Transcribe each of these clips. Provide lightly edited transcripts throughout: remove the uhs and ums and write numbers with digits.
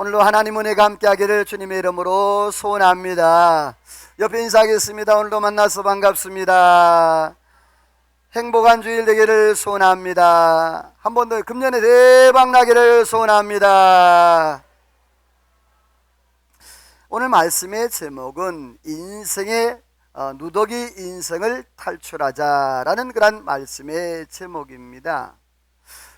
오늘도 하나님 은혜가 함께하기를 주님의 이름으로 소원합니다. 옆에 인사하겠습니다. 오늘도 만나서 반갑습니다. 행복한 주일 되기를 소원합니다. 한 번 더 금년에 대박 나기를 소원합니다. 오늘 말씀의 제목은 인생의 누더기 인생을 탈출하자라는 그런 말씀의 제목입니다.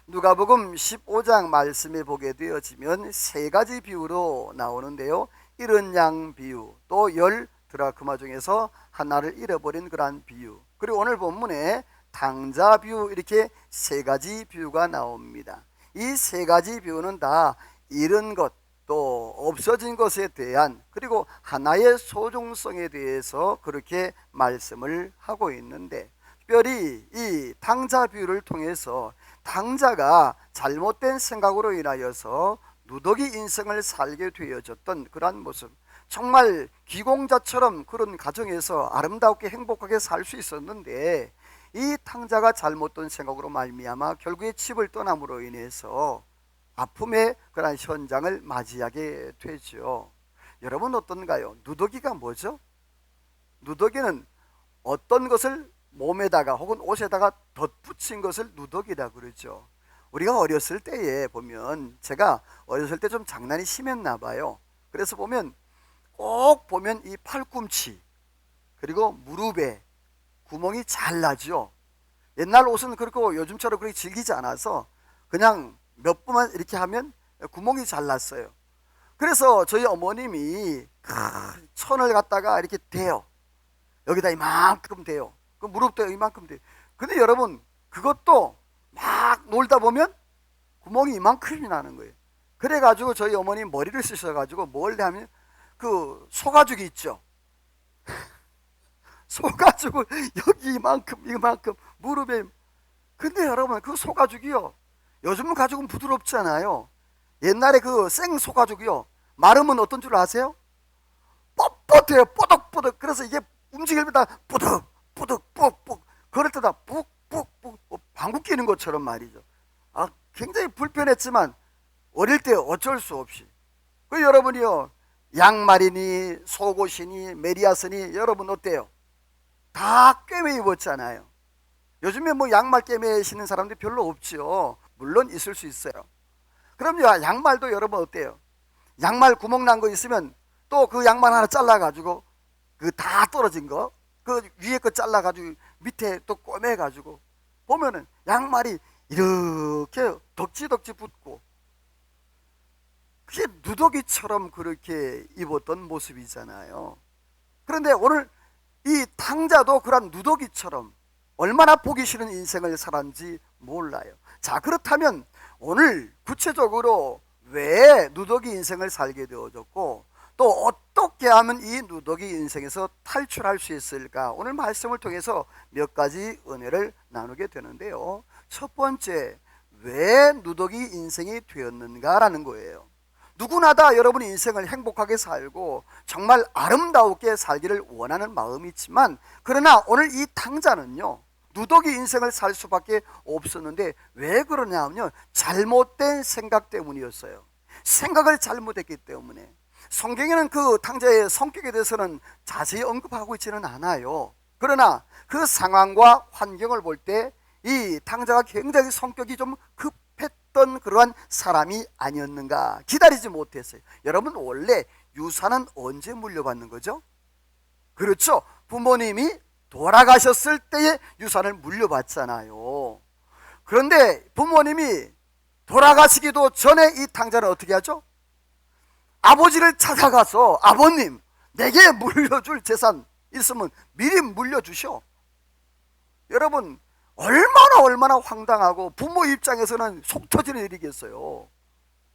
누가복음 15장 말씀에 보게 되어지면 세 가지 비유로 나오는데요. 잃은 양 비유, 또 10드라크마 중에서 하나를 잃어버린 그러한 비유, 그리고 오늘 본문에 당자 비유, 이렇게 세 가지 비유가 나옵니다. 이 세 가지 비유는 다 잃은 것, 또 없어진 것에 대한, 그리고 하나의 소중성에 대해서 그렇게 말씀을 하고 있는데, 특별히 이 당자 비유를 통해서 당자가 잘못된 생각으로 인하여서 누더기 인생을 살게 되어졌던 그러한 모습, 정말 기공자처럼 그런 가정에서 아름답게 행복하게 살 수 있었는데, 이 당자가 잘못된 생각으로 말미암아 결국에 집을 떠남으로 인해서 아픔의 그런 현장을 맞이하게 되죠. 여러분 어떤가요? 누더기가 뭐죠? 누더기는 어떤 것을 몸에다가 혹은 옷에다가 덧붙인 것을 누더기라 그러죠. 우리가 어렸을 때에 보면, 제가 어렸을 때 좀 장난이 심했나 봐요. 그래서 보면 꼭 보면 이 팔꿈치 그리고 무릎에 구멍이 잘 나죠. 옛날 옷은 그렇고 요즘처럼 그렇게 질기지 않아서 그냥 몇 번만 이렇게 하면 구멍이 잘 났어요. 그래서 저희 어머님이 천을 갖다가 이렇게 대요. 여기다 이만큼 대요. 그 무릎도 이만큼 돼요. 근데 여러분, 그것도 막 놀다 보면 구멍이 이만큼이 나는 거예요. 그래가지고 저희 어머니 머리를 쓰셔가지고 뭘 하면 그 소가죽이 있죠. 소가죽을 여기 이만큼 무릎에. 근데 여러분, 그 소가죽이요, 요즘 가죽은 부드럽잖아요. 옛날에 그 생 소가죽이요, 마르면 어떤 줄 아세요? 뻣뻣해요. 뽀득뽀득. 그래서 이게 움직일 때다 뿌득 뽁뽁, 그럴 때다 뿍뿍뿍, 방귀 뀌는 것처럼 말이죠. 굉장히 불편했지만 어릴 때 어쩔 수 없이. 그 여러분이요, 양말이니 속옷이니 메리아스니 여러분 어때요? 다 꿰매 입었잖아요. 요즘에 뭐 양말 꿰매 신는 사람들이 별로 없죠. 물론 있을 수 있어요. 그럼요, 양말도 여러분 어때요? 양말 구멍 난 거 있으면 또 그 양말 하나 잘라가지고 그 다 떨어진 거, 그 위에 거 잘라가지고 밑에 또 꼬매가지고 보면은 양말이 이렇게 덕지덕지 붙고, 그게 누더기처럼 그렇게 입었던 모습이잖아요. 그런데 오늘 이 당자도 그런 누더기처럼 얼마나 보기 싫은 인생을 살았는지 몰라요. 자, 그렇다면 오늘 구체적으로 왜 누더기 인생을 살게 되어졌고, 또 어떻게 하면 이 누더기 인생에서 탈출할 수 있을까? 오늘 말씀을 통해서 몇 가지 은혜를 나누게 되는데요. 첫 번째, 왜 누더기 인생이 되었는가라는 거예요. 누구나 다 여러분 인생을 행복하게 살고 정말 아름답게 살기를 원하는 마음이 있지만, 그러나 오늘 이 당자는요, 누더기 인생을 살 수밖에 없었는데, 왜 그러냐면요, 잘못된 생각 때문이었어요. 생각을 잘못했기 때문에. 성경에는 그 당자의 성격에 대해서는 자세히 언급하고 있지는 않아요. 그러나 그 상황과 환경을 볼 때 이 당자가 굉장히 성격이 좀 급했던 그러한 사람이 아니었는가. 기다리지 못했어요. 여러분, 원래 유산은 언제 물려받는 거죠? 그렇죠, 부모님이 돌아가셨을 때에 유산을 물려받잖아요. 그런데 부모님이 돌아가시기도 전에 이 당자는 어떻게 하죠? 아버지를 찾아가서, 아버님, 내게 물려줄 재산 있으면 미리 물려주셔. 여러분, 얼마나 황당하고 부모 입장에서는 속 터지는 일이겠어요.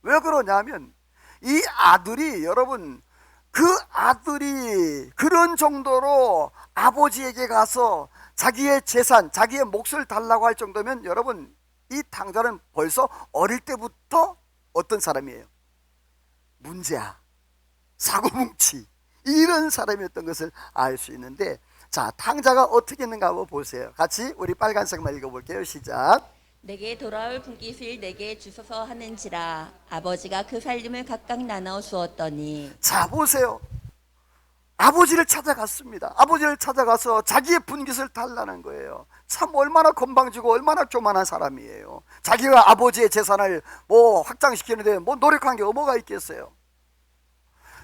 왜 그러냐면 이 아들이, 여러분, 그 아들이 그런 정도로 아버지에게 가서 자기의 재산, 자기의 몫을 달라고 할 정도면, 여러분, 이 당자는 벌써 어릴 때부터 어떤 사람이에요? 문제야, 사고뭉치, 이런 사람이었던 것을 알 수 있는데, 자, 당자가 어떻게 했는가 한번 보세요. 같이 우리 빨간색만 읽어볼게요. 시작. 내게 돌아올 분깃을 내게 주소서 하는지라. 아버지가 그 살림을 각각 나눠 주었더니. 자, 보세요. 아버지를 찾아갔습니다. 아버지를 찾아가서 자기의 분깃을 달라는 거예요. 참 얼마나 건방지고 얼마나 교만한 사람이에요. 자기가 아버지의 재산을 뭐 확장시키는데 뭐 노력한 게 뭐가 있겠어요.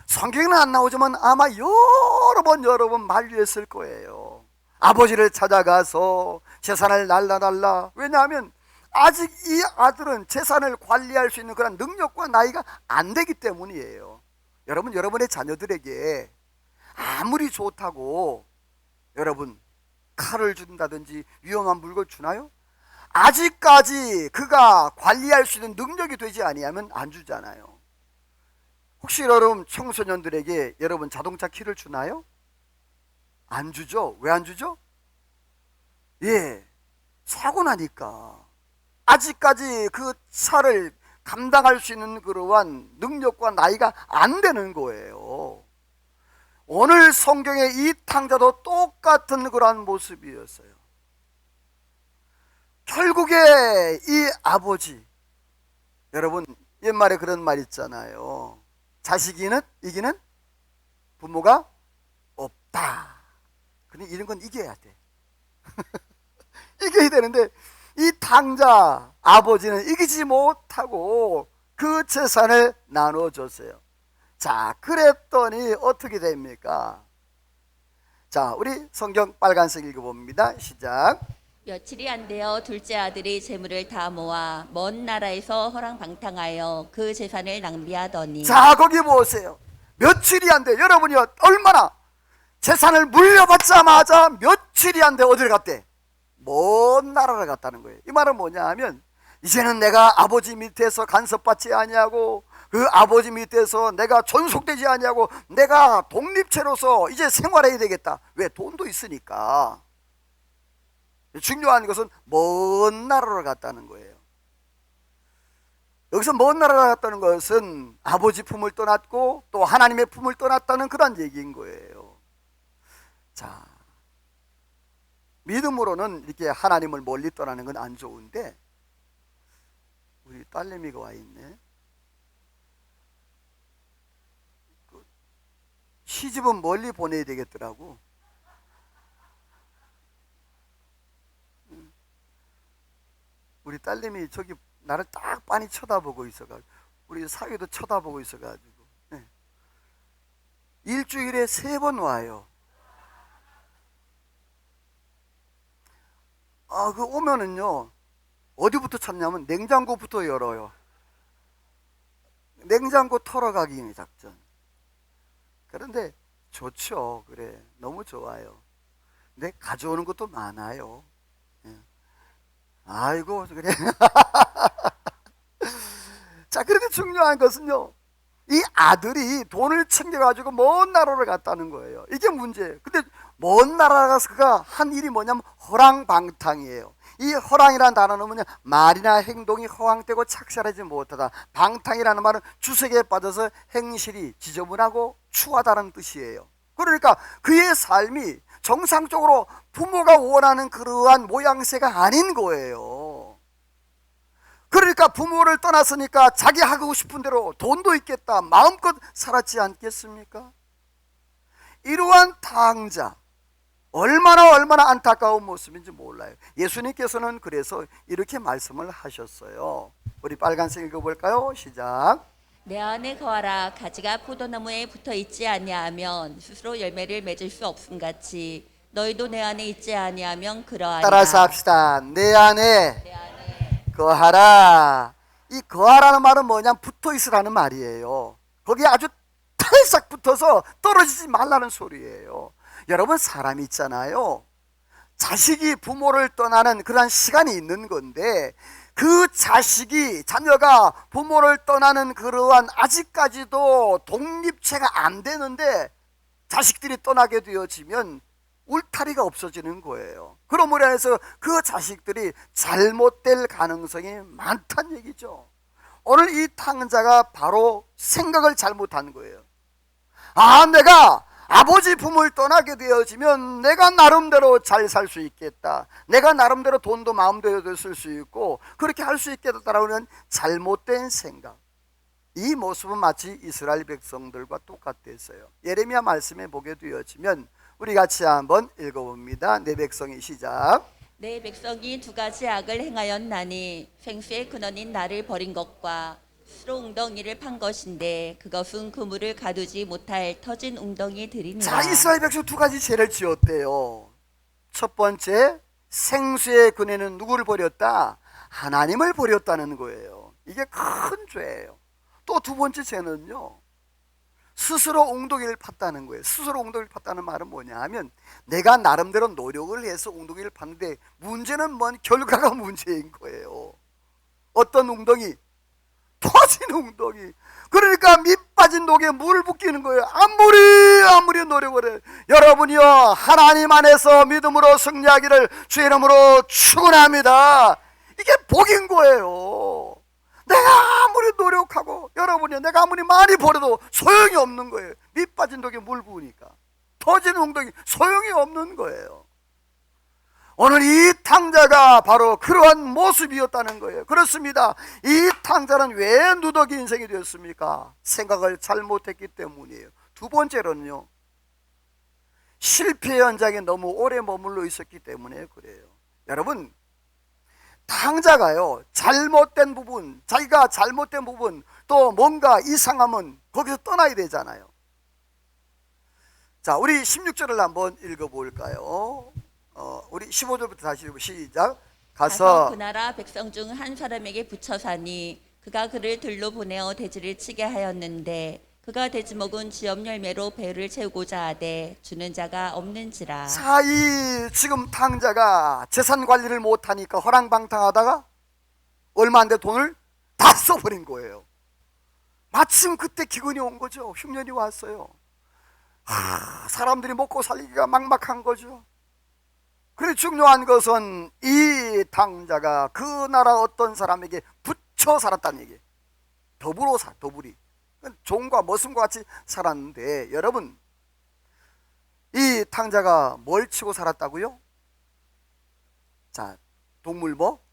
성경에는 안 나오지만 아마 여러 번 만류했을 거예요. 아버지를 찾아가서 재산을 날라달라. 왜냐하면 아직 이 아들은 재산을 관리할 수 있는 그런 능력과 나이가 안 되기 때문이에요. 여러분, 여러분의 자녀들에게 아무리 좋다고 여러분 칼을 준다든지 위험한 물건 주나요? 아직까지 그가 관리할 수 있는 능력이 되지 아니하면 안 주잖아요. 혹시 여러분 청소년들에게 여러분 자동차 키를 주나요? 안 주죠. 왜 안 주죠? 예, 사고 나니까. 아직까지 그 차를 감당할 수 있는 그러한 능력과 나이가 안 되는 거예요. 오늘 성경의 이 탕자도 똑같은 그러한 모습이었어요. 결국에 이 아버지, 여러분 옛말에 그런 말 있잖아요. 자식이 이기는 부모가 없다. 근데 이런 건 이겨야 돼. 이겨야 되는데 이 탕자 아버지는 이기지 못하고 그 재산을 나눠줬어요. 자, 그랬더니 어떻게 됩니까? 자, 우리 성경 빨간색 읽어봅니다. 시작. 며칠이 안 되어 둘째 아들이 재물을 다 모아 먼 나라에서 허랑방탕하여 그 재산을 낭비하더니. 자, 거기 보세요. 며칠이 안 돼. 여러분이 얼마나 재산을 물려받자마자 며칠이 안 돼 어디를 갔대? 먼 나라를 갔다는 거예요. 이 말은 뭐냐 하면 이제는 내가 아버지 밑에서 간섭받지 아니하고 그 아버지 밑에서 내가 존속되지 아니하고 내가 독립체로서 이제 생활해야 되겠다. 왜? 돈도 있으니까. 중요한 것은 먼 나라로 갔다는 거예요. 여기서 먼 나라로 갔다는 것은 아버지 품을 떠났고 또 하나님의 품을 떠났다는 그런 얘기인 거예요. 자, 믿음으로는 이렇게 하나님을 멀리 떠나는 건 안 좋은데 우리 딸내미가 와 있네. 시집은 멀리 보내야 되겠더라고. 우리 딸내미 저기 나를 딱 빤히 쳐다보고 있어가지고 우리 사위도 쳐다보고 있어가지고 네. 일주일에 3번 와요. 아, 그 오면은요 어디부터 찾냐면 냉장고부터 열어요. 냉장고 털어가기 작전. 그런데 좋죠. 그래, 너무 좋아요. 근데 가져오는 것도 많아요. 예. 아이고 그래. 자, 그런데 중요한 것은요 이 아들이 돈을 챙겨가지고 먼 나라로 갔다는 거예요. 이게 문제예요. 근데 먼 나라 가서 그가 한 일이 뭐냐면 허랑방탕이에요. 이 허랑이라는 단어는 뭐냐, 말이나 행동이 허황되고 착실하지 못하다. 방탕이라는 말은 주색에 빠져서 행실이 지저분하고 추하다는 뜻이에요. 그러니까 그의 삶이 정상적으로 부모가 원하는 그러한 모양새가 아닌 거예요. 그러니까 부모를 떠났으니까 자기 하고 싶은 대로 돈도 있겠다 마음껏 살았지 않겠습니까? 이러한 탕자 얼마나 안타까운 모습인지 몰라요. 예수님께서는 그래서 이렇게 말씀을 하셨어요. 우리 빨간색 읽어볼까요? 시작. 내 안에 거하라. 가지가 포도나무에 붙어 있지 아니하면 스스로 열매를 맺을 수 없음같이 너희도 내 안에 있지 아니하면 그러하리라. 따라서 합시다. 내 안에 내 안에 거하라. 이 거하라는 말은 뭐냐면 붙어 있으라는 말이에요. 거기에 아주 탈싹 붙어서 떨어지지 말라는 소리예요. 여러분, 사람이 있잖아요. 자식이 부모를 떠나는 그런 시간이 있는 건데 그 자녀가 부모를 떠나는 그러한 아직까지도 독립체가 안 되는데 자식들이 떠나게 되어지면 울타리가 없어지는 거예요. 그러므로 해서 그 자식들이 잘못될 가능성이 많다는 얘기죠. 오늘 이 탕자가 바로 생각을 잘못한 거예요. 아, 내가 아버지 품을 떠나게 되어지면 내가 나름대로 잘 살 수 있겠다, 내가 나름대로 돈도 마음대로 쓸 수 있고 그렇게 할 수 있겠다라는 잘못된 생각, 이 모습은 마치 이스라엘 백성들과 똑같았어요. 예레미야 말씀에 보게 되어지면 우리 같이 한번 읽어봅니다. 내 백성이 시작. 내 백성이 두 가지 악을 행하였나니 생수의 근원인 나를 버린 것과 스스로 웅덩이를 판 것인데 그것은 그물을 가두지 못할 터진 웅덩이들이니라. 자, 이스라엘 백성 두 가지 죄를 지었대요. 첫 번째, 생수의 근원은 누구를 버렸다? 하나님을 버렸다는 거예요. 이게 큰 죄예요. 또 두 번째 죄는요, 스스로 웅덩이를 팠다는 거예요. 스스로 웅덩이를 팠다는 말은 뭐냐 하면 내가 나름대로 노력을 해서 웅덩이를 팠는데 문제는 뭔 결과가 문제인 거예요. 어떤 웅덩이? 터진 웅덩이. 그러니까 밑 빠진 독에 물 붓기는 거예요. 아무리 노력을 해. 여러분이요, 하나님 안에서 믿음으로 승리하기를 주의 이름으로 축원합니다. 이게 복인 거예요. 내가 아무리 노력하고 여러분이 내가 아무리 많이 벌어도 소용이 없는 거예요. 밑 빠진 독에 물 부으니까. 터진 웅덩이 소용이 없는 거예요. 오늘 이 탕자가 바로 그러한 모습이었다는 거예요. 그렇습니다. 이 탕자는 왜 누더기 인생이 되었습니까? 생각을 잘못했기 때문이에요. 두 번째로는요, 실패 현장에 너무 오래 머물러 있었기 때문에 그래요. 여러분, 탕자가요, 잘못된 부분, 자기가 잘못된 부분, 또 뭔가 이상하면 거기서 떠나야 되잖아요. 자, 우리 16절을 한번 읽어볼까요? 우리 15절부터 다시 시작. 가서 그 나라 백성 중 한 사람에게 붙여 사니 그가 그를 들로 보내어 돼지를 치게 하였는데 그가 돼지 먹은 지업 열매로 배를 채우고자 하되 주는 자가 없는지라. 자, 이 지금 탕자가 재산 관리를 못하니까 허랑방탕하다가 얼마 안 돼 돈을 다 써버린 거예요. 마침 그때 기근이 온 거죠. 흉년이 왔어요. 사람들이 먹고 살기가 막막한 거죠. 그래, 중요한 것은 이 탕자가 그 나라 어떤 사람에게 붙여 살았다는 얘기예요. 더불이 종과 머슴과 같이 살았는데, 여러분, 이 탕자가 뭘 치고 살았다고요? 자, 동물 뭐?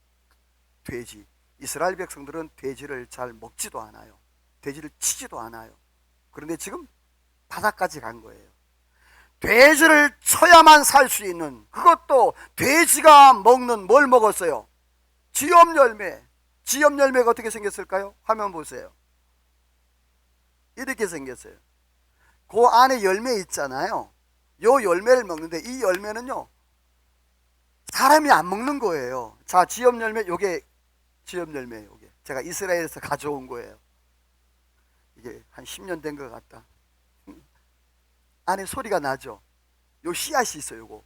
돼지. 이스라엘 백성들은 돼지를 잘 먹지도 않아요. 돼지를 치지도 않아요. 그런데 지금 바다까지 간 거예요. 돼지를 쳐야만 살 수 있는, 그것도 돼지가 먹는 뭘 먹었어요? 지업 열매. 지업 열매가 어떻게 생겼을까요? 화면 보세요. 이렇게 생겼어요. 그 안에 열매 있잖아요. 요 열매를 먹는데 이 열매는요, 사람이 안 먹는 거예요. 자, 지업 열매, 요게 지업 열매, 요게 제가 이스라엘에서 가져온 거예요. 이게 한 10년 된 것 같다. 안에 소리가 나죠. 요 씨앗이 있어요.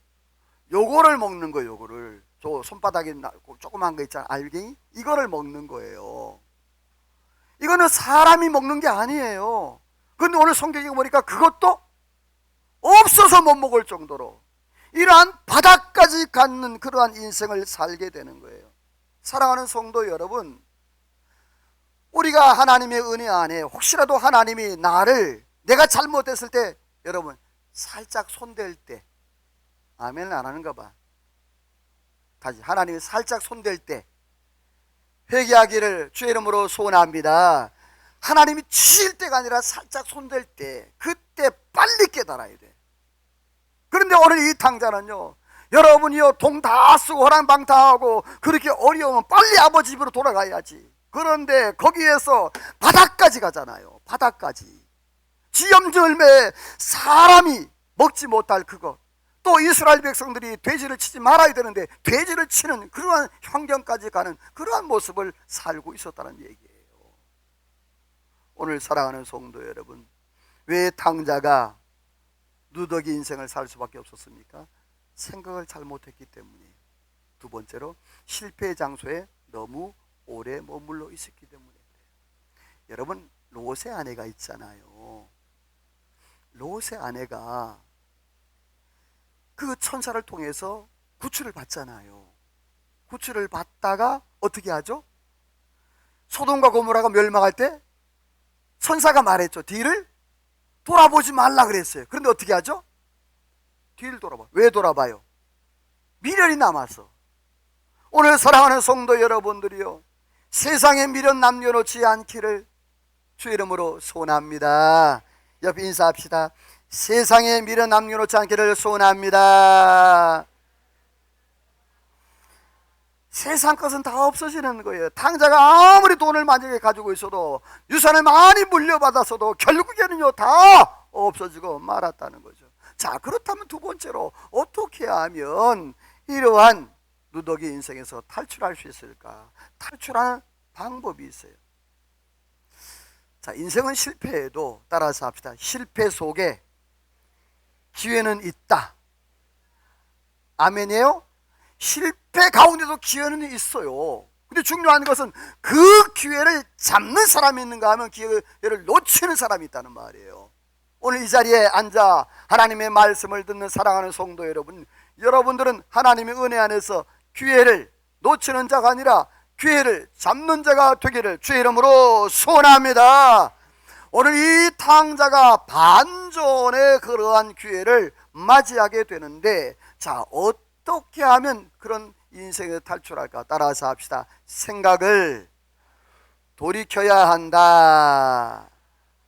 요거를 먹는 거예요. 요거를 저 손바닥에 조그만 거 있잖아, 알갱이, 이거를 먹는 거예요. 이거는 사람이 먹는 게 아니에요. 근데 오늘 성경에 보니까 그것도 없어서 못 먹을 정도로 이러한 바닥까지 갖는 그러한 인생을 살게 되는 거예요. 사랑하는 성도 여러분, 우리가 하나님의 은혜 안에 혹시라도 하나님이 나를, 내가 잘못했을 때, 여러분, 살짝 손댈 때, 아멘을 안 하는가 봐. 다시, 하나님이 살짝 손댈 때 회개하기를 주의 이름으로 소원합니다. 하나님이 치실 때가 아니라 살짝 손댈 때, 그때 빨리 깨달아야 돼. 그런데 오늘 이 탕자는요, 여러분이요, 돈 다 쓰고 호랑방탕하고 그렇게 어려우면 빨리 아버지 집으로 돌아가야지. 그런데 거기에서 바닥까지 가잖아요. 바닥까지. 지엄 열매, 사람이 먹지 못할 그거. 또 이스라엘 백성들이 돼지를 치지 말아야 되는데 돼지를 치는 그러한 환경까지 가는 그러한 모습을 살고 있었다는 얘기예요. 오늘 사랑하는 성도 여러분, 왜 탕자가 누더기 인생을 살 수밖에 없었습니까? 생각을 잘못했기 때문이에요. 두 번째로, 실패의 장소에 너무 오래 머물러 있었기 때문에 그래요. 여러분, 롯의 아내가 있잖아요. 롯의 아내가 그 천사를 통해서 구출을 받잖아요. 구출을 받다가 어떻게 하죠? 소돔과 고모라가 멸망할 때 천사가 말했죠. 뒤를 돌아보지 말라 그랬어요. 그런데 어떻게 하죠? 뒤를 돌아봐. 왜 돌아봐요? 미련이 남아서. 오늘 사랑하는 성도 여러분들이요, 세상에 미련 남겨놓지 않기를 주 이름으로 소원합니다. 옆에 인사합시다. 세상에 미련 남겨놓지 않기를 소원합니다. 세상 것은 다 없어지는 거예요. 당자가 아무리 돈을 만약에 가지고 있어도, 유산을 많이 물려받았어도 결국에는요 다 없어지고 말았다는 거죠. 자, 그렇다면 두 번째로 어떻게 하면 이러한 누더기 인생에서 탈출할 수 있을까? 탈출하는 방법이 있어요. 자, 인생은 실패해도, 따라서 합시다. 실패 속에 기회는 있다. 아멘이에요? 실패 가운데도 기회는 있어요. 근데 중요한 것은 그 기회를 잡는 사람이 있는가 하면 기회를 놓치는 사람이 있다는 말이에요. 오늘 이 자리에 앉아 하나님의 말씀을 듣는 사랑하는 성도 여러분, 여러분들은 하나님의 은혜 안에서 기회를 놓치는 자가 아니라 기회를 잡는 자가 되기를 주의 이름으로 소원합니다. 오늘 이 탕자가 반전의 그러한 기회를 맞이하게 되는데, 자, 어떻게 하면 그런 인생에서 탈출할까? 따라서 합시다. 생각을 돌이켜야 한다.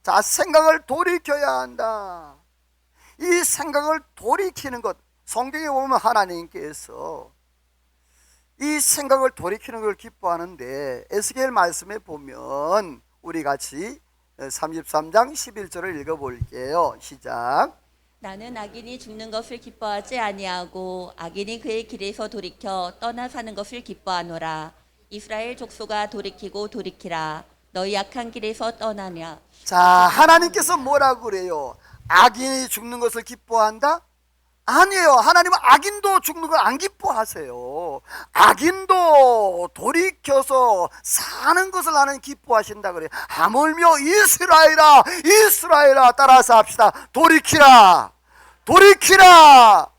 자, 생각을 돌이켜야 한다. 이 생각을 돌이키는 것, 성경에 보면 하나님께서 이 생각을 돌이키는 걸 기뻐하는데, 에스겔 말씀에 보면 우리 같이 33장 11절을 읽어볼게요. 시작. 나는 악인이 죽는 것을 기뻐하지 아니하고 악인이 그의 길에서 돌이켜 떠나 사는 것을 기뻐하노라. 이스라엘 족속아 돌이키고 돌이키라. 너희 악한 길에서 떠나냐. 자, 하나님께서 뭐라고 그래요? 악인이 죽는 것을 기뻐한다? 아니에요. 하나님은 악인도 죽는 걸 안 기뻐하세요. 악인도 돌이켜서 사는 것을 하나님 기뻐하신다 그래요. 하물며 이스라엘아, 이스라엘아, 따라서 합시다. 돌이키라, 돌이키라.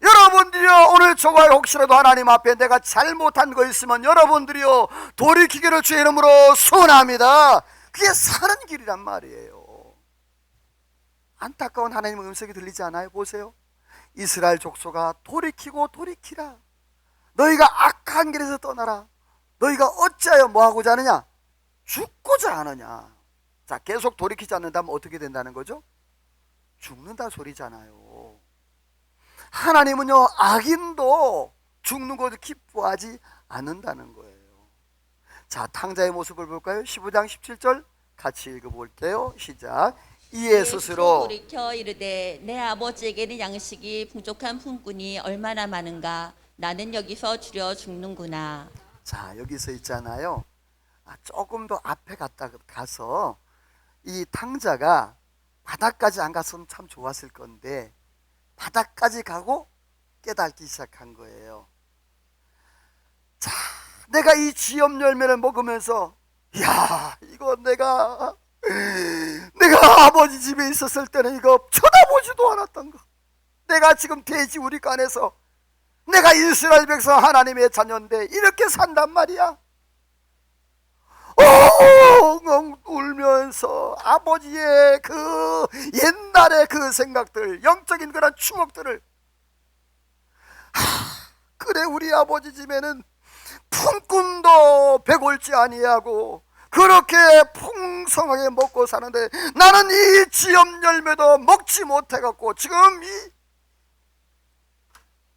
여러분들이요, 오늘 저가 혹시라도 하나님 앞에 내가 잘못한 거 있으면 여러분들이요 돌이키기를 주의 이름으로 소원합니다. 그게 사는 길이란 말이에요. 안타까운 하나님의 음성이 들리지 않아요? 보세요. 이스라엘 족속아 돌이키고 돌이키라. 너희가 악한 길에서 떠나라. 너희가 어찌하여 뭐하고자 하느냐? 죽고자 하느냐. 자, 계속 돌이키지 않는다면 어떻게 된다는 거죠? 죽는다 소리잖아요. 하나님은요 악인도 죽는 것을 기뻐하지 않는다는 거예요. 자, 탕자의 모습을 볼까요? 15장 17절 같이 읽어볼게요. 시작. 이에 스스로 돌이켜 이르되 내 아버지에게는 양식이 풍족한 품꾼이 얼마나 많은가. 나는 여기서 줄여 죽는구나. 자, 여기서 있잖아요. 조금 더 앞에 가서 이 탕자가 바닥까지 안 갔으면 참 좋았을 건데 바닥까지 가고 깨닫기 시작한 거예요. 자, 내가 이 지엽 열매를 먹으면서, 야, 이거 내가 아버지 집에 있었을 때는 이거 쳐다보지도 않았던 거. 내가 지금 돼지 우리간에서 내가 이스라엘 백성 하나님의 자녀인데 이렇게 산단 말이야. 엉엉 울면서 아버지의 그 옛날의 그 생각들, 영적인 그런 추억들을, 그래 우리 아버지 집에는 품꾼도 배골지 아니하고 그렇게 풍성하게 먹고 사는데 나는 이 지엽 열매도 먹지 못해갖고 지금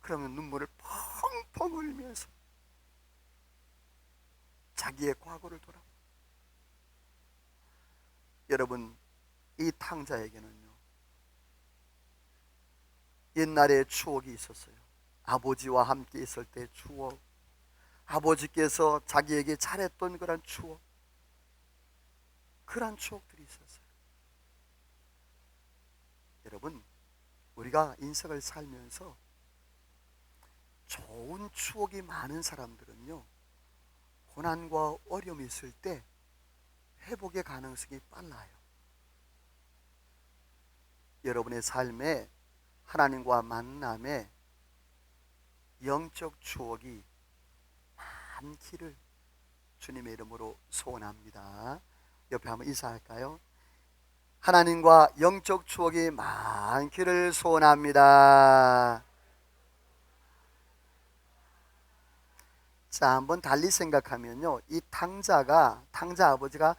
그러면 눈물을 펑펑 흘리면서 자기의 과거를 돌아봐. 여러분, 이 탕자에게는요 옛날의 추억이 있었어요. 아버지와 함께 있을 때의 추억, 아버지께서 자기에게 잘했던 그런 추억, 그런 추억들이 있었어요. 여러분, 우리가 인생을 살면서 좋은 추억이 많은 사람들은요 고난과 어려움이 있을 때 회복의 가능성이 빨라요. 여러분의 삶에 하나님과 만남에 영적 추억이 많기를 주님의 이름으로 소원합니다. 옆에 한번 인사할까요? 하나님과 영적 추억이 많기를 소원합니다. 자, 한번 달리 생각하면요, 이 탕자 아버지가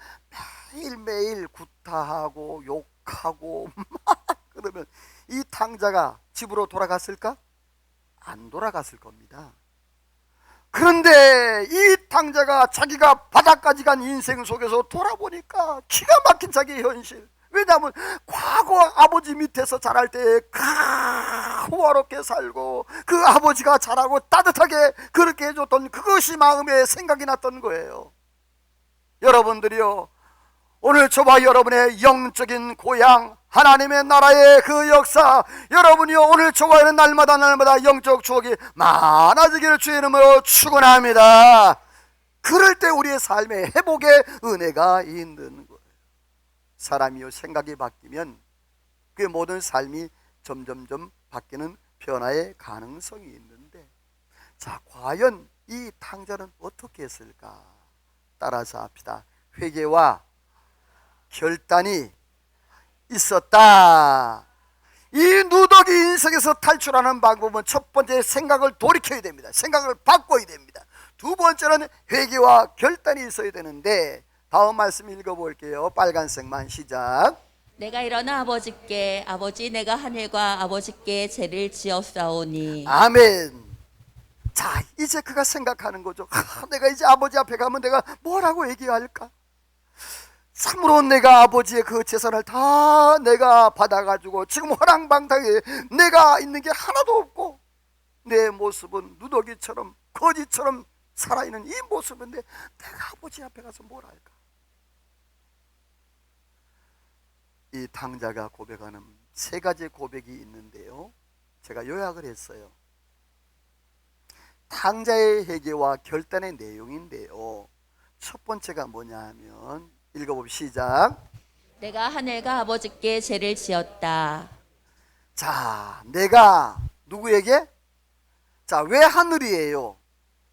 매일매일 구타하고 욕하고 막 그러면 이 탕자가 집으로 돌아갔을까? 안 돌아갔을 겁니다. 그런데 이 탕자가 자기가 바닥까지 간 인생 속에서 돌아보니까 기가 막힌 자기의 현실. 왜냐하면 과거 아버지 밑에서 자랄 때 호화롭게 살고 그 아버지가 잘하고 따뜻하게 그렇게 해줬던 그것이 마음에 생각이 났던 거예요. 여러분들이요, 오늘 저와 여러분의 영적인 고향 하나님의 나라의 그 역사, 여러분이요 오늘 저와 여러분 날마다 영적 추억이 많아지기를 주의 이름으로 축원합니다. 그럴 때 우리의 삶에 회복의 은혜가 있는 거예요. 사람이요 생각이 바뀌면 그 모든 삶이 점점점 바뀌는 변화의 가능성이 있는데, 자, 과연 이 탕자는 어떻게 했을까? 따라서 합시다. 회개와 결단이 있었다. 이 누더기 인생에서 탈출하는 방법은 첫 번째, 생각을 돌이켜야 됩니다. 생각을 바꿔야 됩니다. 두 번째는 회개와 결단이 있어야 되는데, 다음 말씀 읽어볼게요. 빨간색만 시작. 내가 일어나 아버지께, 아버지 내가 하늘과 아버지께 죄를 지었사오니. 아멘. 자, 이제 그가 생각하는 거죠. 내가 이제 아버지 앞에 가면 내가 뭐라고 얘기할까? 참으로 내가 아버지의 그 재산을 다 내가 받아가지고 지금 허랑방탕에 내가 있는 게 하나도 없고 내 모습은 누더기처럼 거지처럼 살아있는 이 모습인데 내가 아버지 앞에 가서 뭘 할까? 이 탕자가 고백하는 세 가지 고백이 있는데요, 제가 요약을 했어요. 탕자의 회개와 결단의 내용인데요, 첫 번째가 뭐냐 하면 읽어봅시다. 시작. 내가 하늘과 아버지께 죄를 지었다. 자, 내가 누구에게? 자, 왜 하늘이에요?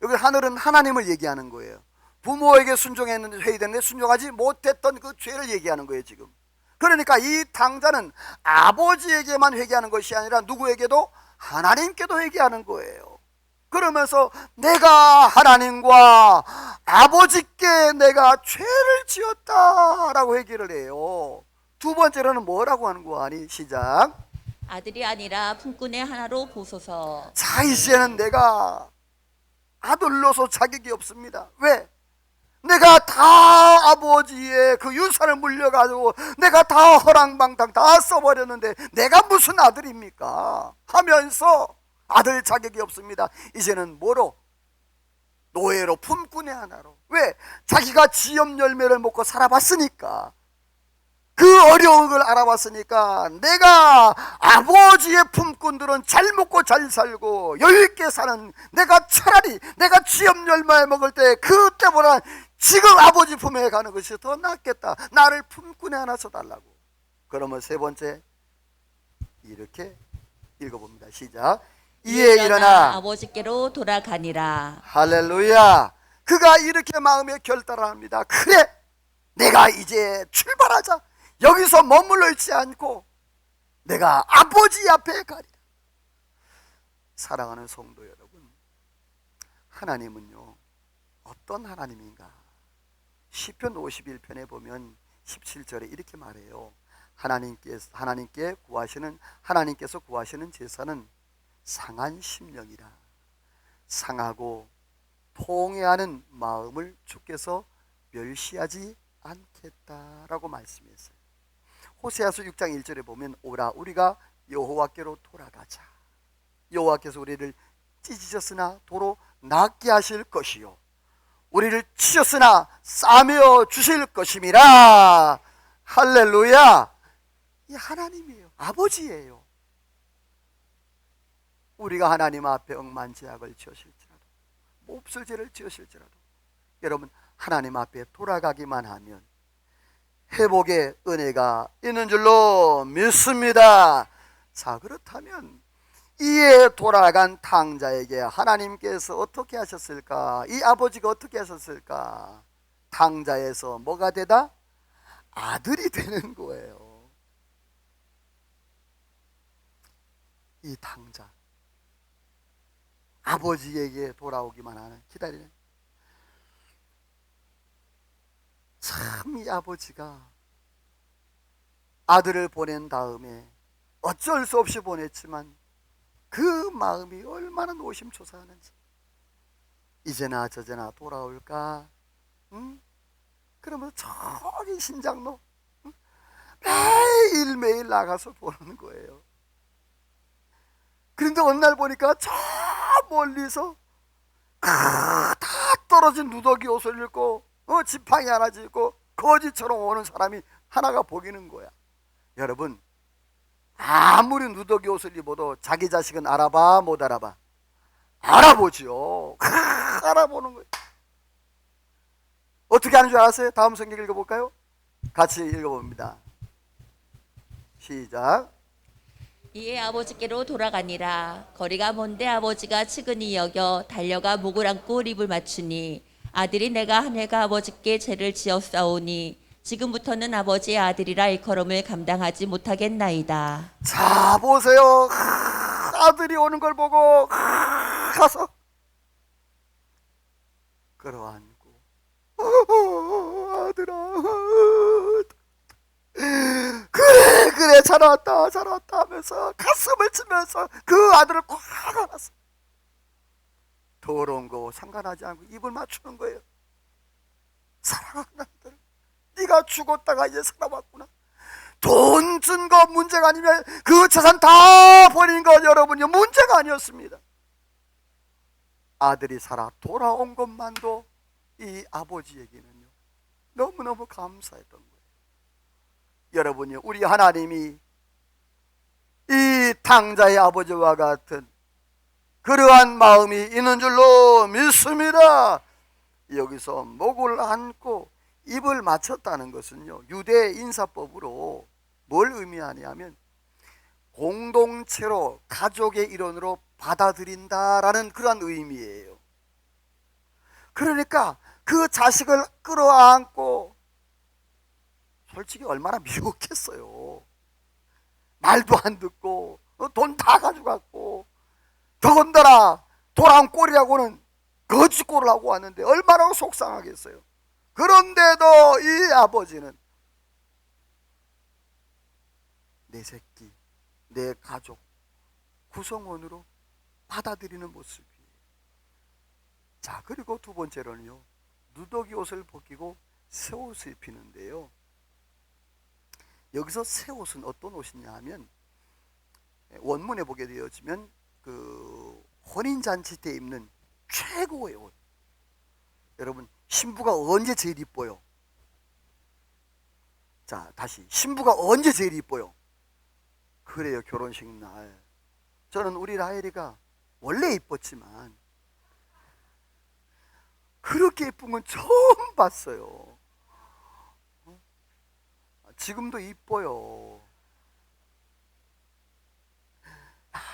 여기 하늘은 하나님을 얘기하는 거예요. 부모에게 순종했는데 회의됐는데 순종하지 못했던 그 죄를 얘기하는 거예요 지금. 그러니까 이 탕자는 아버지에게만 회개하는 것이 아니라 누구에게도? 하나님께도 회개하는 거예요. 그러면서 내가 하나님과 아버지께 내가 죄를 지었다라고 얘기를 해요. 두 번째로는 뭐라고 하는 거 아니? 시작. 아들이 아니라 품꾼의 하나로 보소서. 자, 이제는 내가 아들로서 자격이 없습니다. 왜? 내가 다 아버지의 그 유산을 물려가지고 내가 다 허랑방탕 다 써버렸는데 내가 무슨 아들입니까? 하면서 아들 자격이 없습니다. 이제는 뭐로? 노예로, 품꾼의 하나로. 왜? 자기가 지엽 열매를 먹고 살아봤으니까, 그 어려운 걸 알아봤으니까 내가 아버지의 품꾼들은 잘 먹고 잘 살고 여유있게 사는, 내가 차라리 내가 지엽 열매 먹을 때 그때보다 지금 아버지 품에 가는 것이 더 낫겠다. 나를 품꾼에 하나 써달라고. 그러면 세 번째 이렇게 읽어봅니다. 시작. 이에 일어나 아버지께로 돌아가니라. 할렐루야. 그가 이렇게 마음에 결단을 합니다. 그래, 내가 이제 출발하자. 여기서 머물러 있지 않고 내가 아버지 앞에 가리라. 사랑하는 성도 여러분, 하나님은요 어떤 하나님인가? 시편 51편에 보면 17절에 이렇게 말해요. 하나님께서 구하시는 제사는 상한 심령이라. 상하고 통회하는 마음을 주께서 멸시하지 않겠다라고 말씀했어요. 호세아서 6장 1절에 보면 오라 우리가 여호와께로 돌아가자. 여호와께서 우리를 찢으셨으나 도로 낫게 하실 것이요 우리를 치셨으나 싸매어 주실 것임이라. 할렐루야. 이 하나님이에요. 아버지예요. 우리가 하나님 앞에 억만제약을 지으실지라도, 몹쓸 죄를 지으실지라도 여러분 하나님 앞에 돌아가기만 하면 회복의 은혜가 있는 줄로 믿습니다. 자, 그렇다면 이에 돌아간 탕자에게 하나님께서 어떻게 하셨을까? 이 아버지가 어떻게 하셨을까? 탕자에서 뭐가 되다? 아들이 되는 거예요. 이 탕자 아버지에게 돌아오기만 하는 기다리는 참 이 아버지가 아들을 보낸 다음에 어쩔 수 없이 보냈지만 그 마음이 얼마나 노심초사하는지 이제나 저제나 돌아올까? 응? 그러면서 저기 신장로 응? 매일매일 나가서 보는 거예요. 그런데 어느 날 보니까 저 멀리서 다 떨어진 누더기 옷을 입고 지팡이 하나 짚고 거지처럼 오는 사람이 하나가 보이는 거야. 여러분, 아무리 누더기 옷을 입어도 자기 자식은 알아봐 못 알아봐? 알아보지요. 알아보는 거예요. 어떻게 하는 줄 알았어요? 다음 성경 읽어볼까요? 같이 읽어봅니다. 시작. 이에 아버지께로 돌아가니라. 거리가 먼데 아버지가 측은히 여겨 달려가 목을 안고 입을 맞추니 아들이 내가 한 해가 아버지께 죄를 지었사오니 지금부터는 아버지의 아들이라 일컬음을 감당하지 못하겠나이다. 자 보세요. 아들이 오는 걸 보고 가서 끌어안고 아들아 그래 잘 왔다 하면서 가슴을 치면서 그 아들을 꽉 안았어. 더러운 거 상관하지 않고 입을 맞추는 거예요. 사랑하는 아들, 네가 죽었다가 이제 살아왔구나. 돈 준 거 문제가 아니면 그 재산 다 버린 거 여러분이 문제가 아니었습니다. 아들이 살아 돌아온 것만도 이 아버지에게는요 너무너무 감사했던 거예요. 여러분이 우리 하나님이 이 탕자의 아버지와 같은 그러한 마음이 있는 줄로 믿습니다. 여기서 목을 안고 입을 맞췄다는 것은요 유대 인사법으로 뭘 의미하냐면 공동체로 가족의 일원으로 받아들인다라는 그런 의미예요. 그러니까 그 자식을 끌어안고 솔직히 얼마나 미웠겠어요. 말도 안 듣고 돈 다 가져갔고 더군다나 돌아온 꼴이라고는 거짓꼴을 하고 왔는데 얼마나 속상하겠어요. 그런데도 이 아버지는 내 새끼, 내 가족, 구성원으로 받아들이는 모습이에요. 자, 그리고 두 번째로는요 누더기 옷을 벗기고 새 옷을 입히는데요, 여기서 새 옷은 어떤 옷이냐 하면 원문에 보게 되어지면 그 혼인잔치 때 입는 최고의 옷. 여러분 신부가 언제 제일 이뻐요? 자 다시 신부가 언제 제일 이뻐요? 그래요, 결혼식 날. 저는 우리 라헬이가 원래 이뻤지만 그렇게 예쁜 건 처음 봤어요. 지금도 이뻐요.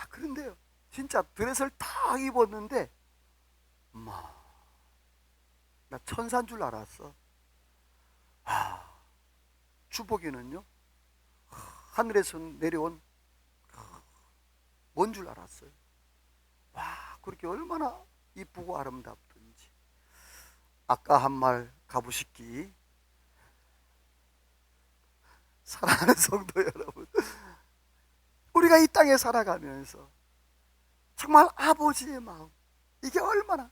그런데요 진짜 드레스를 다 입었는데 나 천사인 줄 알았어. 주복이는요 하늘에서 내려온 뭔 줄 알았어요. 그렇게 얼마나 이쁘고 아름답든지. 아까 한 말 가부식기. 사랑하는 성도 여러분, 우리가 이 땅에 살아가면서 정말 아버지의 마음, 이게 얼마나.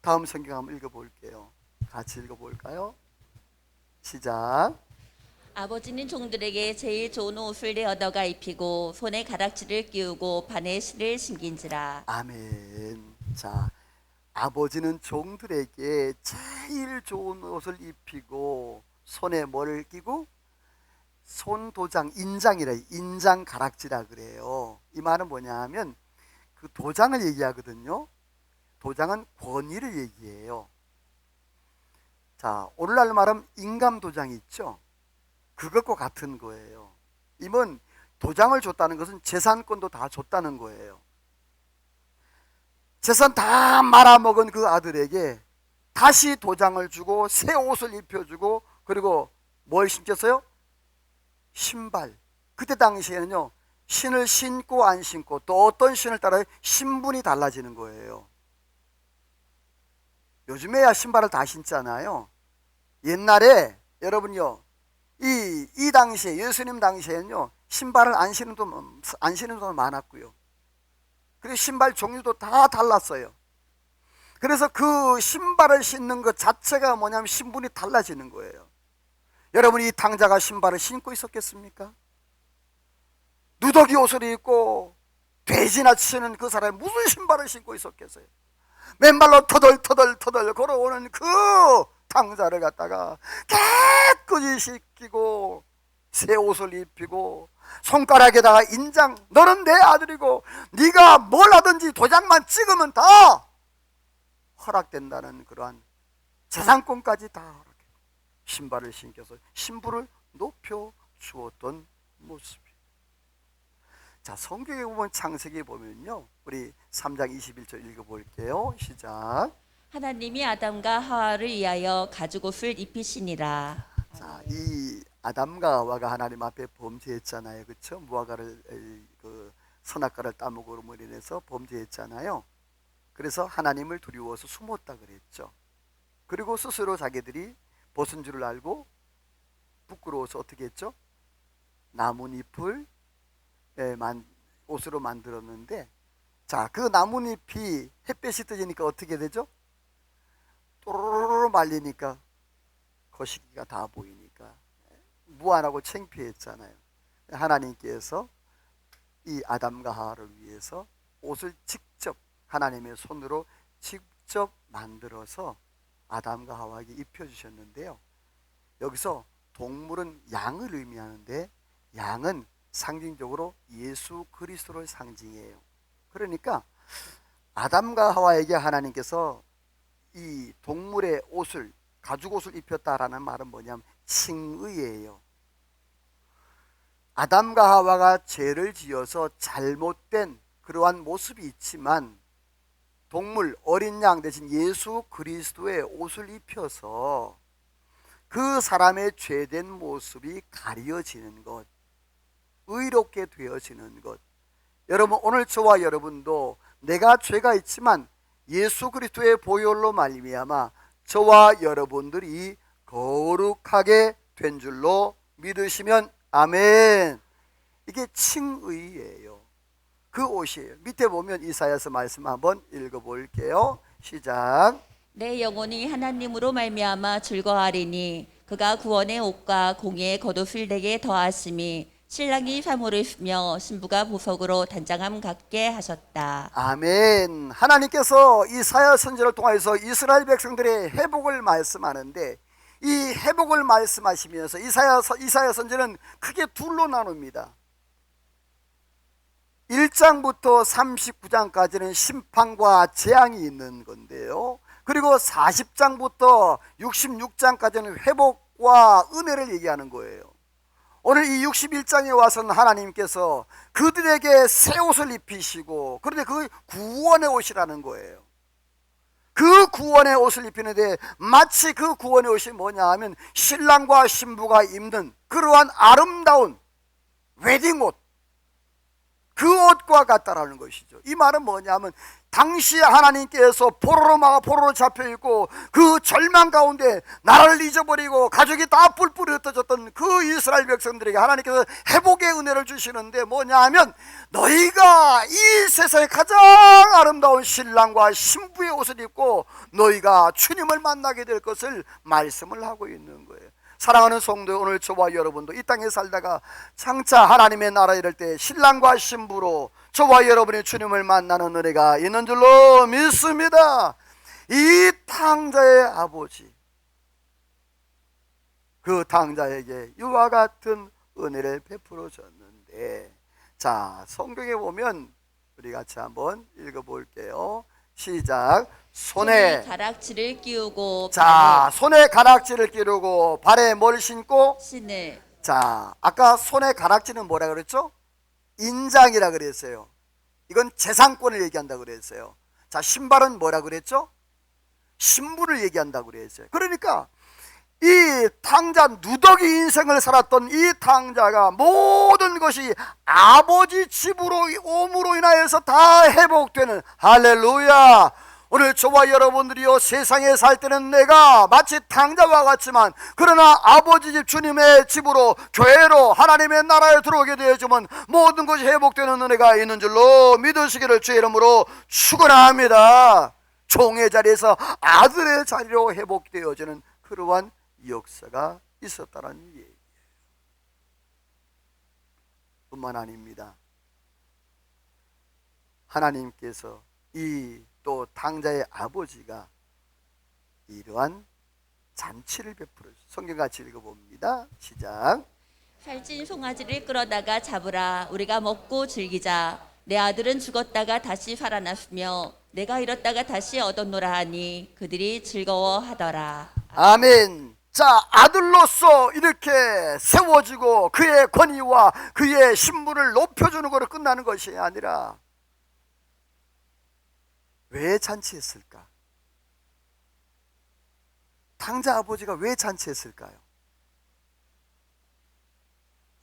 다음 성경 한번 읽어볼게요. 같이 읽어볼까요? 시작. 아버지는 종들에게 제일 좋은 옷을 내어다가 입히고 손에 가락지를 끼우고 발에 실을 신긴지라. 아멘. 자, 아버지는 종들에게 제일 좋은 옷을 입히고 손에 뭐를 끼고 손도장, 인장이라, 인장 가락지라 그래요. 이 말은 뭐냐 하면 그 도장을 얘기하거든요. 도장은 권위를 얘기해요. 자, 오늘날 말하면 인감 도장이 있죠. 그것과 같은 거예요. 이건 도장을 줬다는 것은 재산권도 다 줬다는 거예요. 재산 다 말아먹은 그 아들에게 다시 도장을 주고 새 옷을 입혀주고, 그리고 뭘 신겼어요? 신발. 그때 당시에는요 신을 신고 안 신고 또 어떤 신을 따라 신분이 달라지는 거예요. 요즘에야 신발을 다 신잖아요. 옛날에 여러분요, 이 당시에 예수님 당시에는요 신발을 안 신는 돈 많았고요. 그리고 신발 종류도 다 달랐어요. 그래서 그 신발을 신는 것 자체가 뭐냐면 신분이 달라지는 거예요. 여러분이 이 탕자가 신발을 신고 있었겠습니까? 누더기 옷을 입고 돼지나 치는 그 사람이 무슨 신발을 신고 있었겠어요? 맨발로 터덜 걸어오는 그 탕자를 갖다가 깨끗이 씻기고 새 옷을 입히고 손가락에다가 인장, 너는 내 아들이고 네가 뭘 하든지 도장만 찍으면 다 허락된다는 그러한 재산권까지 다 허락해 신발을 신겨서 신부를 높여 주었던 모습이. 자, 성경에 보면 창세기에 보면요, 우리 3장 21절 읽어볼게요. 시작. 하나님이 아담과 하와를 위하여 가죽옷을 입히시니라. 자, 이 아담과 하와가 하나님 앞에 범죄했잖아요, 그렇죠? 무화과를 그 선악과를 따먹음으로 인해서 범죄했잖아요. 그래서 하나님을 두려워서 숨었다 그랬죠. 그리고 스스로 자기들이 벗은 줄을 알고 부끄러워서 어떻게 했죠? 나뭇잎을 옷으로 만들었는데, 자, 그 나뭇잎이 햇볕이 뜨지니까 어떻게 되죠? 또르르 말리니까 거시기가 다 보이니까 무안하고 창피했잖아요. 하나님께서 이 아담과 하와를 위해서 옷을 직접 하나님의 손으로 직접 만들어서 아담과 하와에게 입혀주셨는데요, 여기서 동물은 양을 의미하는데 양은 상징적으로 예수 그리스도를 상징해요. 그러니까 아담과 하와에게 하나님께서 이 동물의 옷을, 가죽옷을 입혔다라는 말은 뭐냐면 칭의예요. 아담과 하와가 죄를 지어서 잘못된 그러한 모습이 있지만 동물, 어린 양 대신 예수 그리스도의 옷을 입혀서 그 사람의 죄된 모습이 가려지는 것, 의롭게 되어지는 것. 여러분, 오늘 저와 여러분도 내가 죄가 있지만 예수 그리스도의 보혈로 말미암아 저와 여러분들이 거룩하게 된 줄로 믿으시면 아멘. 이게 칭의예요. 그 옷이에요. 밑에 보면 이사야서 말씀 한번 읽어볼게요. 시작. 내 영혼이 하나님으로 말미암아 즐거워하리니 그가 구원의 옷과 공의의 겉옷을 내게 더하심이 신랑이 사모를 쓰며 신부가 보석으로 단장함 같게 하셨다. 아멘. 하나님께서 이사야 선지를 통해서 이스라엘 백성들의 회복을 말씀하는데, 이 회복을 말씀하시면서 이사야 선지는 크게 둘로 나눕니다. 1장부터 39장까지는 심판과 재앙이 있는 건데요, 그리고 40장부터 66장까지는 회복과 은혜를 얘기하는 거예요. 오늘 이 61장에 와서는 하나님께서 그들에게 새 옷을 입히시고, 그런데 그 구원의 옷이라는 거예요. 그 구원의 옷을 입히는데 마치 그 구원의 옷이 뭐냐 하면 신랑과 신부가 입는 그러한 아름다운 웨딩옷, 그 옷과 같다라는 것이죠. 이 말은 뭐냐 하면 당시에 하나님께서 포로로 잡혀있고 그 절망 가운데 나라를 잊어버리고 가족이 다 뿔뿔이 흩어졌던 그 이스라엘 백성들에게 하나님께서 회복의 은혜를 주시는데 뭐냐 하면 너희가 이 세상에 가장 아름다운 신랑과 신부의 옷을 입고 너희가 주님을 만나게 될 것을 말씀을 하고 있는 거예요. 사랑하는 성도, 오늘 저와 여러분도 이 땅에 살다가 장차 하나님의 나라에 이를 때 신랑과 신부로 저와 여러분이 주님을 만나는 은혜가 있는 줄로 믿습니다. 이 탕자의 아버지, 그 탕자에게 이와 같은 은혜를 베풀어 줬는데, 자, 성경에 보면 우리 같이 한번 읽어볼게요. 시작. 손에 가락지를 끼우고 자, 손에 가락지를 끼우고 발에 뭘 신고? 신을. 자, 아까 손에 가락지는 뭐라 그랬죠? 인장이라 그랬어요. 이건 재산권을 얘기한다 그랬어요. 자, 신발은 뭐라 그랬죠? 신분을 얘기한다 그랬어요. 그러니까 이 탕자 누더기 인생을 살았던 이 탕자가 모든 것이 아버지 집으로 옴으로 인하여서 다 회복되는, 할렐루야. 오늘 저와 여러분들이요, 세상에 살 때는 내가 마치 탕자와 같지만, 그러나 아버지 집 주님의 집으로, 교회로, 하나님의 나라에 들어오게 되어지면 모든 것이 회복되는 은혜가 있는 줄로 믿으시기를 주의 이름으로 축원합니다. 종의 자리에서 아들의 자리로 회복되어지는 그러한 역사가 있었다는 얘기예요. 뿐만 아닙니다. 하나님께서 이 또 탕자의 아버지가 이러한 잔치를 베풀어 성경 같이 읽어봅니다. 시작. 살찐 송아지를 끌어다가 잡으라. 우리가 먹고 즐기자. 내 아들은 죽었다가 다시 살아났으며 내가 잃었다가 다시 얻었노라 하니 그들이 즐거워하더라. 아멘. 자, 아들로서 이렇게 세워지고 그의 권위와 그의 신분을 높여주는 것으로 끝나는 것이 아니라 왜 잔치했을까? 탕자 아버지가 왜 잔치했을까요?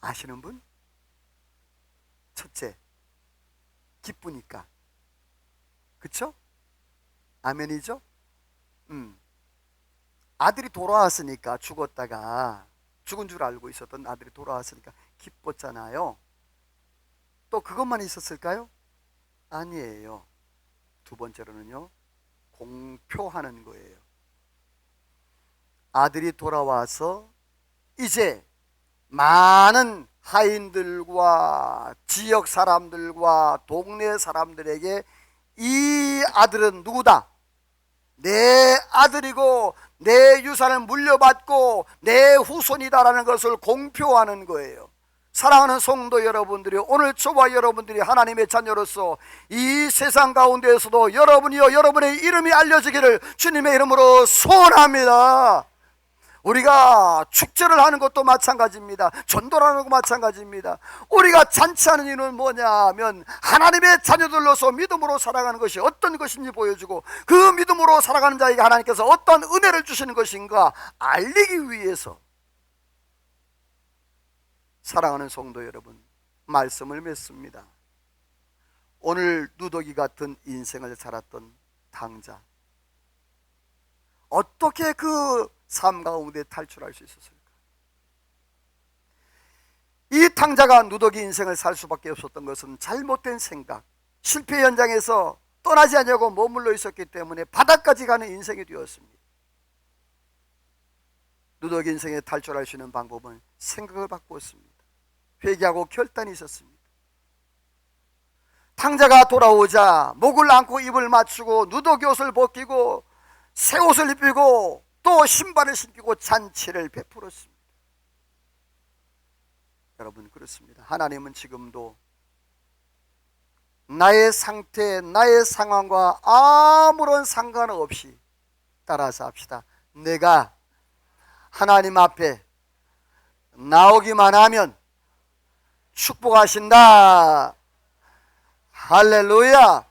아시는 분? 첫째, 기쁘니까. 그쵸? 아멘이죠? 아들이 돌아왔으니까, 죽었다가 죽은 줄 알고 있었던 아들이 돌아왔으니까 기뻤잖아요. 또 그것만 있었을까요? 아니에요. 두 번째로는요, 공표하는 거예요. 아들이 돌아와서 이제 많은 하인들과 지역 사람들과 동네 사람들에게 이 아들은 누구다? 내 아들이고 내 유산을 물려받고 내 후손이다라는 것을 공표하는 거예요. 사랑하는 성도 여러분들이, 오늘 저와 여러분들이 하나님의 자녀로서 이 세상 가운데에서도 여러분이요, 여러분의 이름이 알려지기를 주님의 이름으로 소원합니다. 우리가 축제를 하는 것도 마찬가지입니다. 전도를 하는 것도 마찬가지입니다. 우리가 잔치하는 이유는 뭐냐면 하나님의 자녀들로서 믿음으로 살아가는 것이 어떤 것인지 보여주고, 그 믿음으로 살아가는 자에게 하나님께서 어떤 은혜를 주시는 것인가 알리기 위해서. 사랑하는 성도 여러분, 말씀을 맺습니다. 오늘 누더기 같은 인생을 살았던 탕자, 어떻게 그 삶 가운데 탈출할 수 있었을까? 이 탕자가 누더기 인생을 살 수밖에 없었던 것은 잘못된 생각, 실패 현장에서 떠나지 않냐고 머물러 있었기 때문에 바닥까지 가는 인생이 되었습니다. 누더기 인생에 탈출할 수 있는 방법은 생각을 바꾸었습니다. 회개하고 결단이 있었습니다. 탕자가 돌아오자 목을 안고 입을 맞추고 누더기 옷을 벗기고 새 옷을 입히고 또 신발을 신기고 잔치를 베풀었습니다. 여러분, 그렇습니다. 하나님은 지금도 나의 상태, 나의 상황과 아무런 상관없이, 따라서 합시다, 내가 하나님 앞에 나오기만 하면 축복하신다. 할렐루야.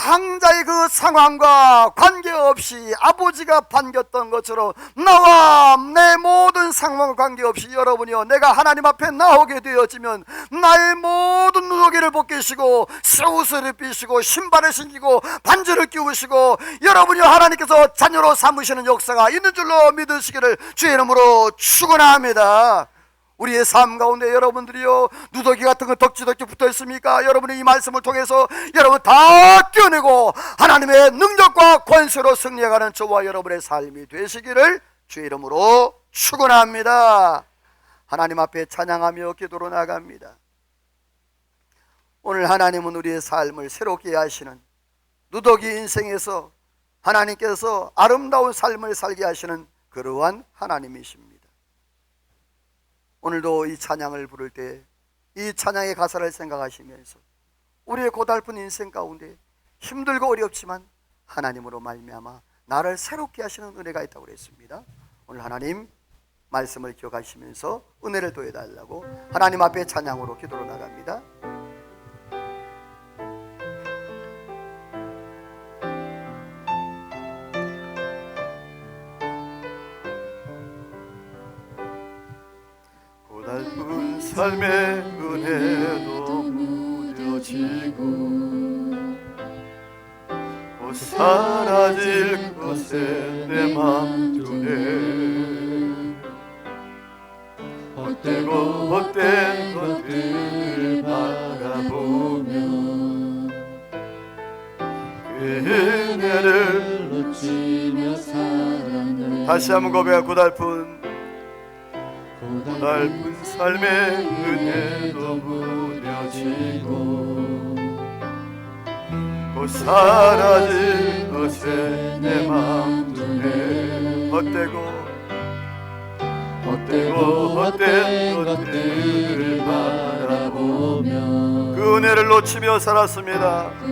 탕자의 그 상황과 관계없이 아버지가 반겼던 것처럼 나와 내 모든 상황과 관계없이 여러분이요, 내가 하나님 앞에 나오게 되어지면 나의 모든 누더기를 벗기시고 새 옷을 입히시고 신발을 신기고 반지를 끼우시고 여러분이요, 하나님께서 자녀로 삼으시는 역사가 있는 줄로 믿으시기를 주의 이름으로 축원합니다. 우리의 삶 가운데 여러분들이요, 누더기 같은 거 덕지덕지 붙어 있습니까? 여러분이 이 말씀을 통해서 여러분 다 뛰어내고 하나님의 능력과 권세로 승리해가는 저와 여러분의 삶이 되시기를 주의 이름으로 축원합니다. 하나님 앞에 찬양하며 기도로 나갑니다. 오늘 하나님은 우리의 삶을 새롭게 하시는, 누더기 인생에서 하나님께서 아름다운 삶을 살게 하시는 그러한 하나님이십니다. 오늘도 이 찬양을 부를 때 이 찬양의 가사를 생각하시면서 우리의 고달픈 인생 가운데 힘들고 어렵지만 하나님으로 말미암아 나를 새롭게 하시는 은혜가 있다고 그랬습니다. 오늘 하나님 말씀을 기억하시면서 은혜를 더해달라고 하나님 앞에 찬양으로 기도로 나갑니다. 삶의 은혜도 무뎌지고 곧 사라질 것에 내 맘 두네. 헛되고 헛된 것들을 바라보며 그 은혜를 놓치며 살았네. 다시 한번 고백하고 고달픈 삶의 은혜도 무뎌지고 곧 사라질 것에 내 맘 두네. 헛된 것들을 바라보며 그 은혜를 놓치며 살았습니다. 그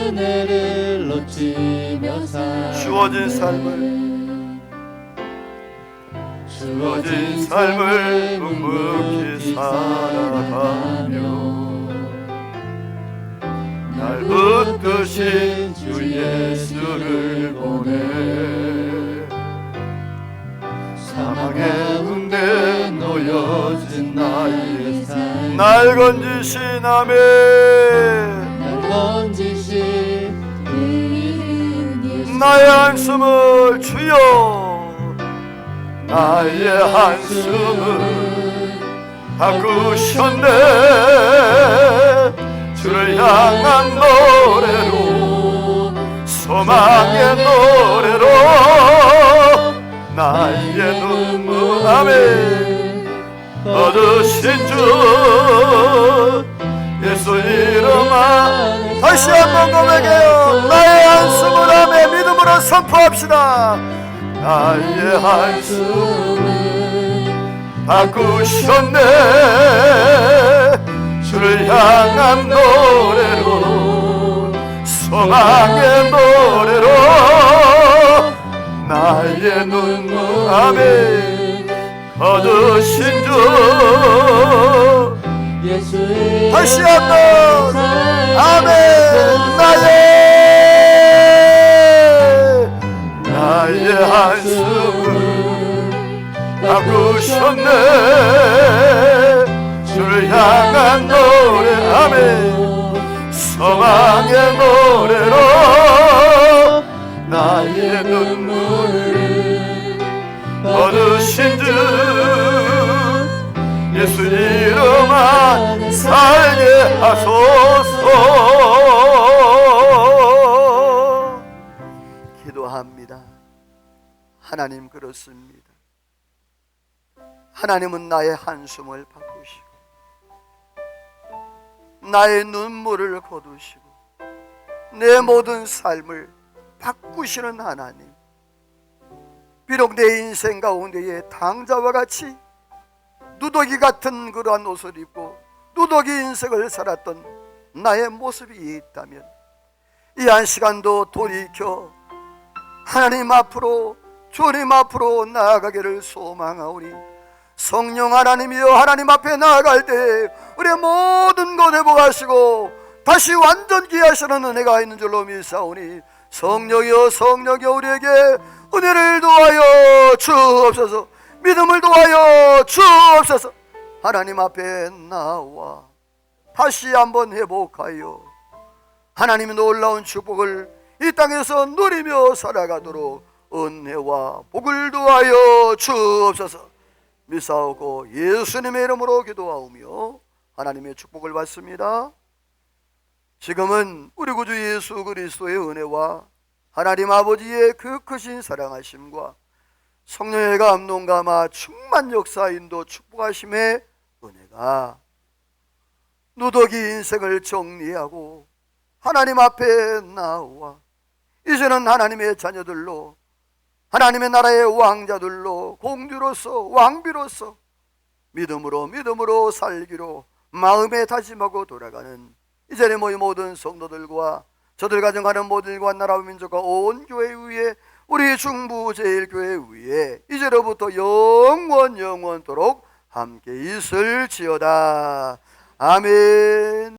은혜를 놓치며 살았네. 주어진 삶을 묵묵히 살아가며 날 붙드신 주 예수를 보내 사망의 문에 놓여진 나의 삶 날 건지신 아멘. 날 건지신 그 이름 예수. 나의 한숨을 주여 나의 한숨을 바꾸셨네. 주를 향한 노래로 소망의 노래로 나의 눈물 아멘 얻으신 주 예수 이름 안 다시 한번 고백해요. 나의 한숨을 아멘 믿음으로 선포합시다. 나의 한숨을 바꾸셨네. 주를 향한 노래로 소망의 노래로 나의 눈물 아멘 얻으신 주 예수의 다시 한번 아멘. 나의 한숨을 바꾸셨네. 주를 향한 노래 아멘 소망의 노래로 나의 눈물을 얻으신 주 예수 이름 안 살게 하소서. 기도합니다. 하나님 그렇습니다. 하나님은 나의 한숨을 바꾸시고 나의 눈물을 거두시고 내 모든 삶을 바꾸시는 하나님. 비록 내 인생 가운데에 당자와 같이 누더기 같은 그러한 옷을 입고 누더기 인생을 살았던 나의 모습이 있다면 이 한 시간도 돌이켜 하나님 앞으로 주님 앞으로 나아가기를 소망하오니 성령 하나님이여 하나님 앞에 나아갈 때 우리의 모든 것 회복하시고 다시 완전히 하시는 은혜가 있는 줄로 믿사오니 성령이여 성령이여 우리에게 은혜를 도하여 주옵소서. 믿음을 도하여 주옵소서. 하나님 앞에 나와 다시 한번 회복하여 하나님의 놀라운 축복을 이 땅에서 누리며 살아가도록 은혜와 복을 도하여 주옵소서. 믿사오고 예수님의 이름으로 기도하오며 하나님의 축복을 받습니다. 지금은 우리 구주 예수 그리스도의 은혜와 하나님 아버지의 그 크신 사랑하심과 성령의 감동 감화 충만 역사 인도 축복하심의 은혜가 누더기 인생을 정리하고 하나님 앞에 나와 이제는 하나님의 자녀들로 하나님의 나라의 왕자들로 공주로서 왕비로서 믿음으로 살기로 마음에 다짐하고 돌아가는 이전에 모인 모든 성도들과 저들 가정하는 모든과 나라와 민족과 온 교회 위에 우리 중부제일교회 위에 이제로부터 영원토록 함께 있을지어다. 아멘.